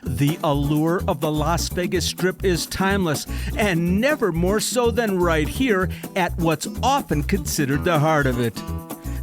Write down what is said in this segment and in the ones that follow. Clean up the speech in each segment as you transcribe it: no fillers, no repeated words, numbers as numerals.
The allure of the Las Vegas Strip is timeless, and never more so than right here at what's often considered the heart of it.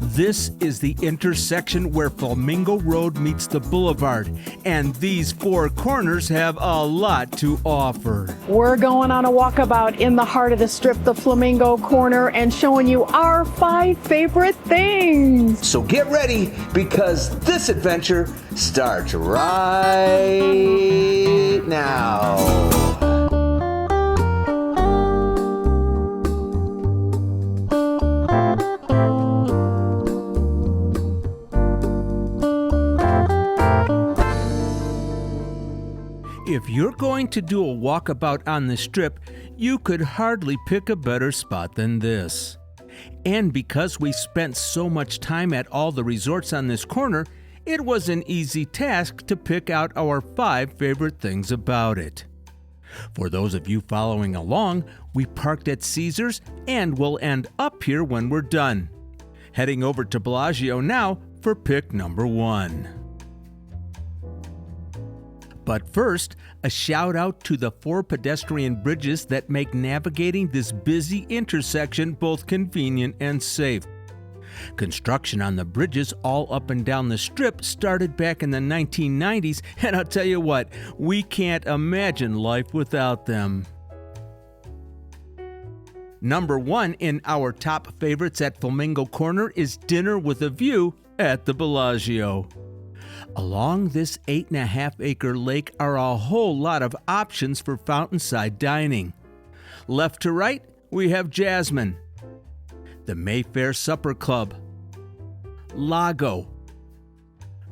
This is the intersection where Flamingo Road meets the Boulevard, and these four corners have a lot to offer. We're going on a walkabout in the heart of the Strip, the Flamingo Corner, and showing you our 5 favorite things. So get ready, because this adventure starts right now. If you're going to do a walkabout on the Strip, you could hardly pick a better spot than this. And because we spent so much time at all the resorts on this corner, it was an easy task to pick out our 5 favorite things about it. For those of you following along, we parked at Caesars and will end up here when we're done. Heading over to Bellagio now for pick number 1. But first, a shout out to the 4 pedestrian bridges that make navigating this busy intersection both convenient and safe. Construction on the bridges all up and down the Strip started back in the 1990s, and I'll tell you what, we can't imagine life without them. Number 1 in our top favorites at Flamingo Corner is Dinner with a View at the Bellagio. Along this 8.5-acre lake are a whole lot of options for fountainside dining. Left to right, we have Jasmine, the Mayfair Supper Club, Lago,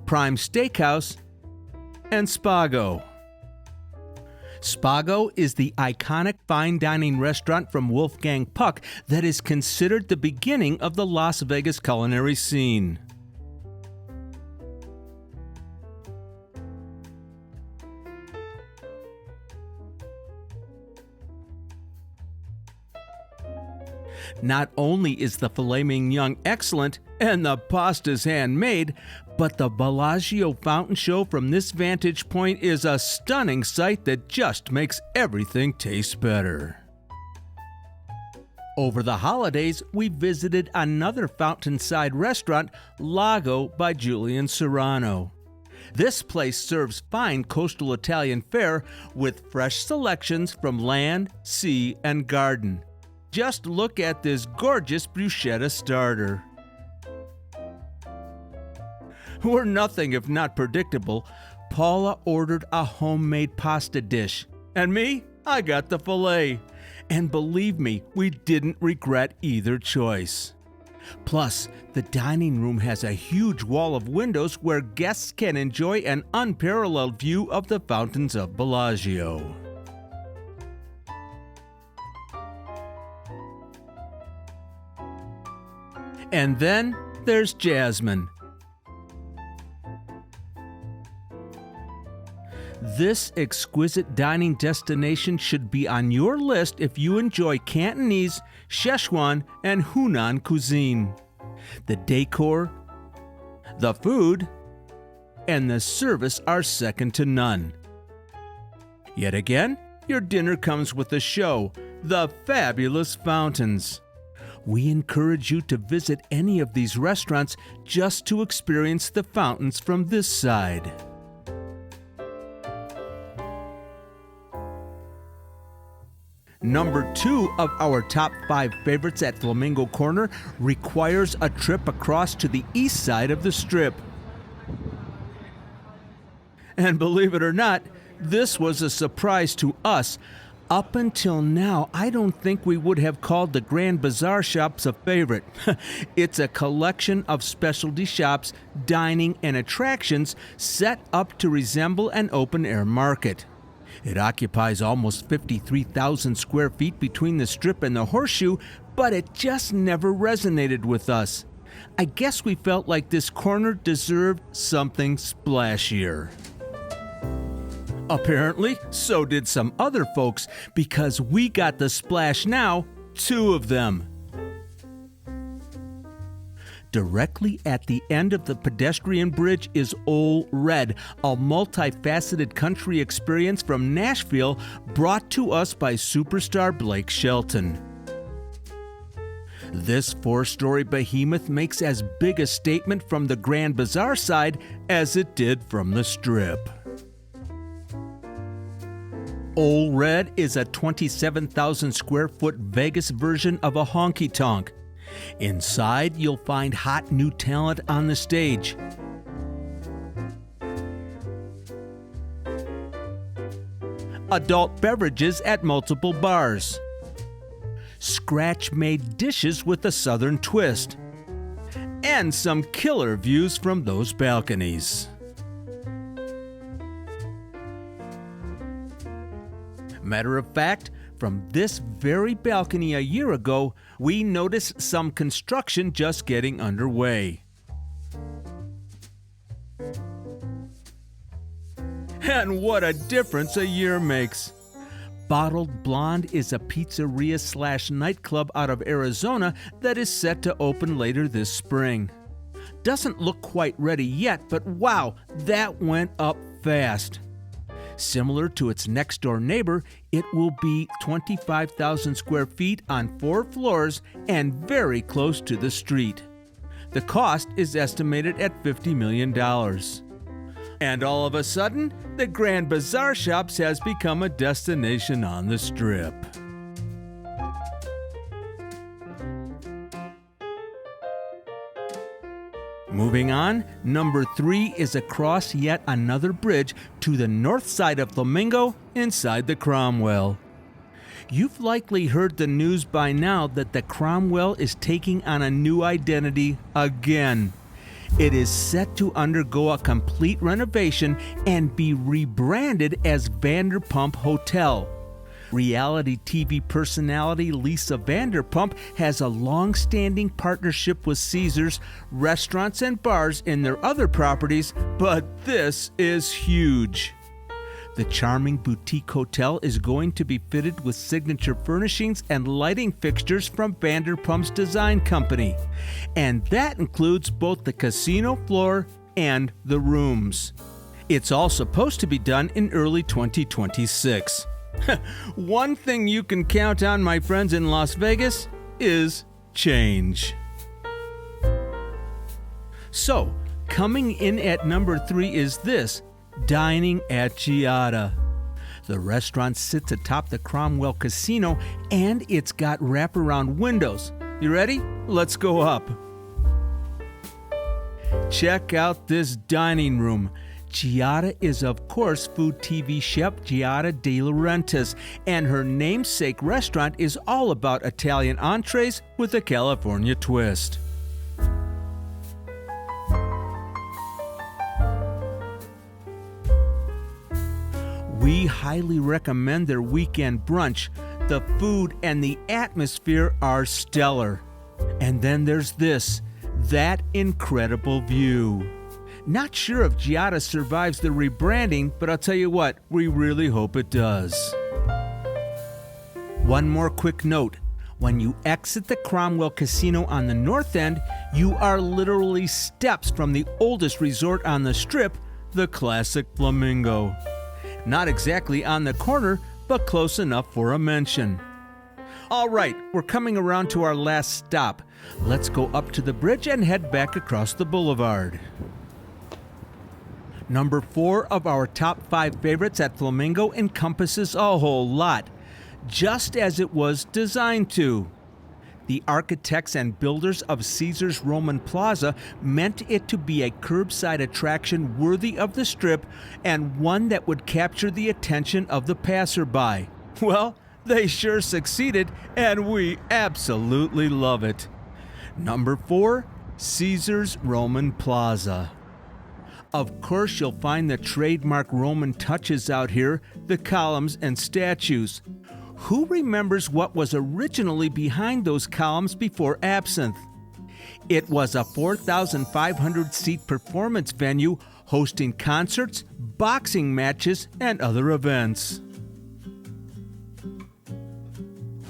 Prime Steakhouse, and Spago. Spago is the iconic fine dining restaurant from Wolfgang Puck that is considered the beginning of the Las Vegas culinary scene. Not only is the filet mignon excellent and the pasta's handmade, but the Bellagio fountain show from this vantage point is a stunning sight that just makes everything taste better. Over the holidays, we visited another fountainside restaurant, Lago by Julian Serrano. This place serves fine coastal Italian fare with fresh selections from land, sea, and garden. Just look at this gorgeous bruschetta starter. We're nothing if not predictable. Paula ordered a homemade pasta dish, and me, I got the filet. And believe me, we didn't regret either choice. Plus, the dining room has a huge wall of windows where guests can enjoy an unparalleled view of the fountains of Bellagio. And then there's Jasmine. This exquisite dining destination should be on your list if you enjoy Cantonese, Szechuan, and Hunan cuisine. The decor, the food, and the service are second to none. Yet again, your dinner comes with a show, the fabulous fountains. We encourage you to visit any of these restaurants just to experience the fountains from this side. Number 2 of our top 5 favorites at Flamingo Corner requires a trip across to the east side of the Strip. And believe it or not, this was a surprise to us. Up until now, I don't think we would have called the Grand Bazaar Shops a favorite. It's a collection of specialty shops, dining, and attractions set up to resemble an open-air market. It occupies almost 53,000 square feet between the Strip and the Horseshoe, but it just never resonated with us. I guess we felt like this corner deserved something splashier. Apparently, so did some other folks, because we got the splash now, 2 of them. Directly at the end of the Pedestrian Bridge is Ole Red, a multifaceted country experience from Nashville brought to us by superstar Blake Shelton. This 4-story behemoth makes as big a statement from the Grand Bazaar side as it did from the Strip. Ole Red is a 27,000 square foot Vegas version of a honky-tonk. Inside, you'll find hot new talent on the stage. Adult beverages at multiple bars. Scratch-made dishes with a southern twist. And some killer views from those balconies. Matter of fact, from this very balcony a year ago, we noticed some construction just getting underway. And what a difference a year makes! Bottled Blonde is a pizzeria/nightclub out of Arizona that is set to open later this spring. Doesn't look quite ready yet, but wow, that went up fast. Similar to its next-door neighbor, it will be 25,000 square feet on 4 floors and very close to the street. The cost is estimated at $50 million. And all of a sudden, the Grand Bazaar Shops has become a destination on the Strip. Moving on, number 3 is across yet another bridge to the north side of Flamingo inside the Cromwell. You've likely heard the news by now that the Cromwell is taking on a new identity again. It is set to undergo a complete renovation and be rebranded as Vanderpump Hotel. Reality TV personality Lisa Vanderpump has a long-standing partnership with Caesars, restaurants and bars in their other properties, but this is huge. The charming boutique hotel is going to be fitted with signature furnishings and lighting fixtures from Vanderpump's design company. And that includes both the casino floor and the rooms. It's all supposed to be done in early 2026. One thing you can count on, my friends in Las Vegas, is change. So, coming in at number 3 is this, Dining at Giada. The restaurant sits atop the Cromwell Casino and it's got wraparound windows. You ready? Let's go up. Check out this dining room. Giada is, of course, food TV chef Giada De Laurentiis, and her namesake restaurant is all about Italian entrees with a California twist. We highly recommend their weekend brunch. The food and the atmosphere are stellar. And then there's that incredible view. Not sure if Giada survives the rebranding, but I'll tell you what, we really hope it does. One more quick note. When you exit the Cromwell Casino on the north end, you are literally steps from the oldest resort on the Strip, the classic Flamingo. Not exactly on the corner, but close enough for a mention. All right, we're coming around to our last stop. Let's go up to the bridge and head back across the boulevard. Number 4 of our top 5 favorites at Flamingo encompasses a whole lot, just as it was designed to. The architects and builders of Caesars Roman Plaza meant it to be a curbside attraction worthy of the Strip and one that would capture the attention of the passerby. Well, they sure succeeded, and we absolutely love it. Number 4, Caesars Roman Plaza. Of course, you'll find the trademark Roman touches out here, the columns and statues. Who remembers what was originally behind those columns before Absinthe? It was a 4,500-seat performance venue hosting concerts, boxing matches, and other events.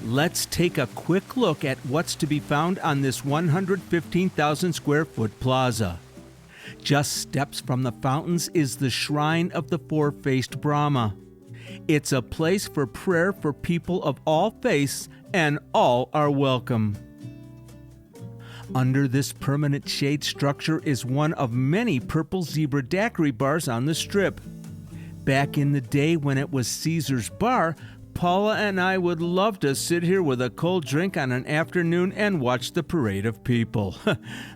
Let's take a quick look at what's to be found on this 115,000 square foot plaza. Just steps from the fountains is the Shrine of the Four-Faced Brahma. It's a place for prayer for people of all faiths, and all are welcome. Under this permanent shade structure is one of many purple zebra daiquiri bars on the Strip. Back in the day when it was Caesar's Bar, Paula and I would love to sit here with a cold drink on an afternoon and watch the parade of people.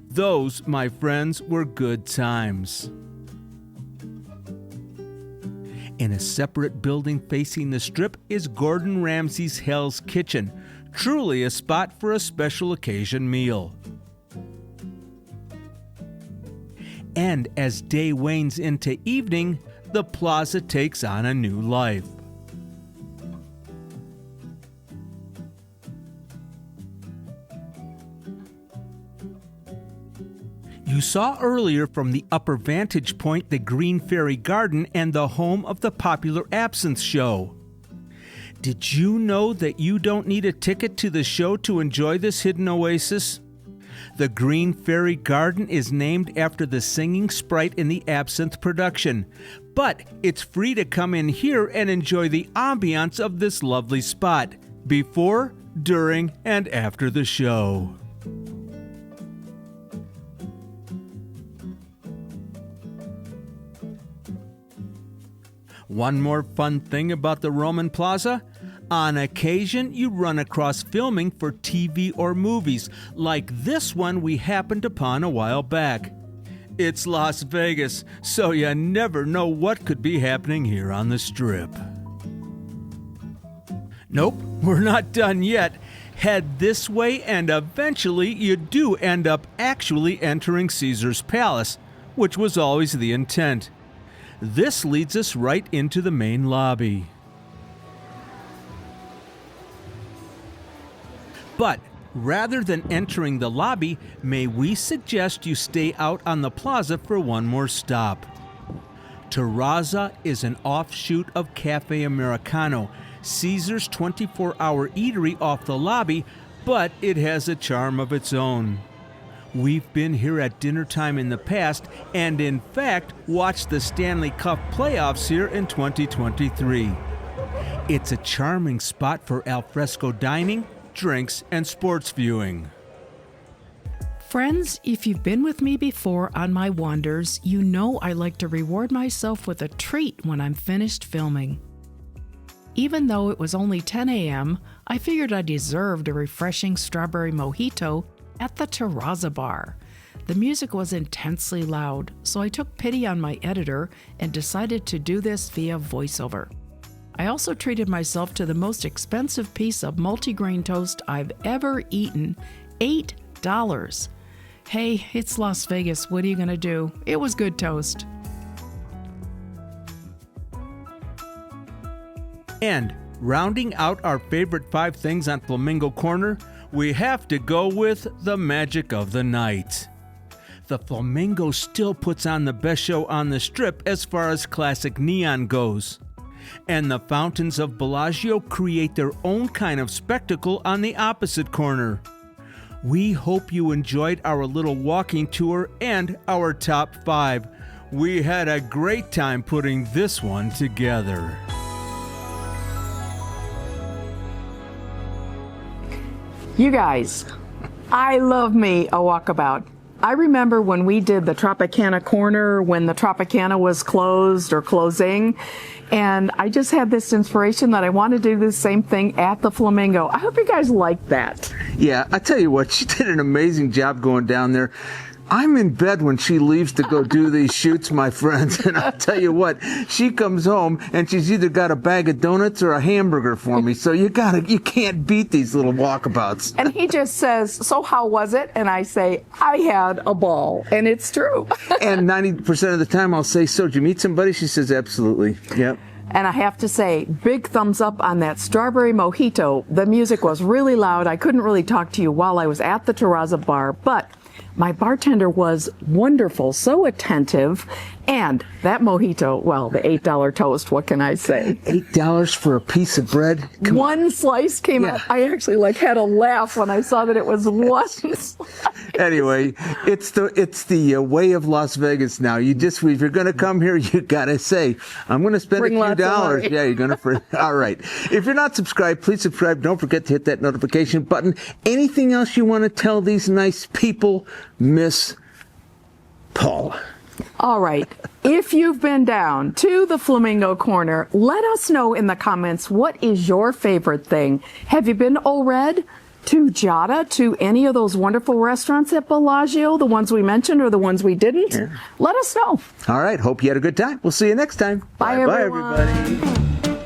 Those, my friends, were good times. In a separate building facing the Strip is Gordon Ramsay's Hell's Kitchen, truly a spot for a special occasion meal. And as day wanes into evening, the plaza takes on a new life. You saw earlier from the upper vantage point the Green Fairy Garden and the home of the popular Absinthe Show. Did you know that you don't need a ticket to the show to enjoy this hidden oasis? The Green Fairy Garden is named after the singing sprite in the Absinthe production, but it's free to come in here and enjoy the ambiance of this lovely spot, before, during, and after the show. One more fun thing about the Roman Plaza? On occasion, you run across filming for TV or movies, like this one we happened upon a while back. It's Las Vegas, so you never know what could be happening here on the Strip. Nope, we're not done yet. Head this way and eventually you do end up actually entering Caesar's Palace, which was always the intent. This leads us right into the main lobby. But rather than entering the lobby, may we suggest you stay out on the plaza for one more stop. Terraza is an offshoot of Cafe Americano, Caesar's 24-hour eatery off the lobby, but it has a charm of its own. We've been here at dinner time in the past and in fact watched the Stanley Cup playoffs here in 2023. It's a charming spot for alfresco dining, drinks, and sports viewing. Friends, if you've been with me before on my wanders, you know I like to reward myself with a treat when I'm finished filming. Even though it was only 10 a.m., I figured I deserved a refreshing strawberry mojito at the Terraza bar. The music was intensely loud, so I took pity on my editor and decided to do this via voiceover. I also treated myself to the most expensive piece of multigrain toast I've ever eaten, $8. Hey, it's Las Vegas, what are you gonna do? It was good toast. And rounding out our favorite 5 things on Flamingo Corner, we have to go with the magic of the night. The Flamingo still puts on the best show on the Strip as far as classic neon goes. And the fountains of Bellagio create their own kind of spectacle on the opposite corner. We hope you enjoyed our little walking tour and our top 5. We had a great time putting this one together. You guys, I love me a walkabout. I remember when we did the Tropicana Corner when the Tropicana was closed or closing, and I just had this inspiration that I want to do the same thing at the Flamingo. I hope you guys like that. Yeah, I tell you what, she did an amazing job going down there. I'm in bed when she leaves to go do these shoots, my friends, and I'll tell you what, she comes home and she's either got a bag of donuts or a hamburger for me, so you can't beat these little walkabouts. And he just says, so how was it? And I say, I had a ball, and it's true. And 90% of the time I'll say, so did you meet somebody? She says, absolutely, yep. And I have to say, big thumbs up on that strawberry mojito. The music was really loud. I couldn't really talk to you while I was at the Terraza bar, but My bartender was wonderful, so attentive. And that mojito, well, the $8 toast, what can I say? $8 for a piece of bread? One slice came out. I actually had a laugh when I saw that it was one slice. Anyway, it's the way of Las Vegas now. If you're going to come here, you got to say, I'm going to spend Bring a few lots of dollars. money. Yeah, you're going to. All right. If you're not subscribed, please subscribe. Don't forget to hit that notification button. Anything else you want to tell these nice people, Miss Paula? All right. If you've been down to the Flamingo Corner, let us know in the comments, what is your favorite thing? Have you been to Ole Red, to Giada, to any of those wonderful restaurants at Bellagio, the ones we mentioned or the ones we didn't? Yeah. Let us know. All right. Hope you had a good time. We'll see you next time. Bye, Bye, everyone. everybody.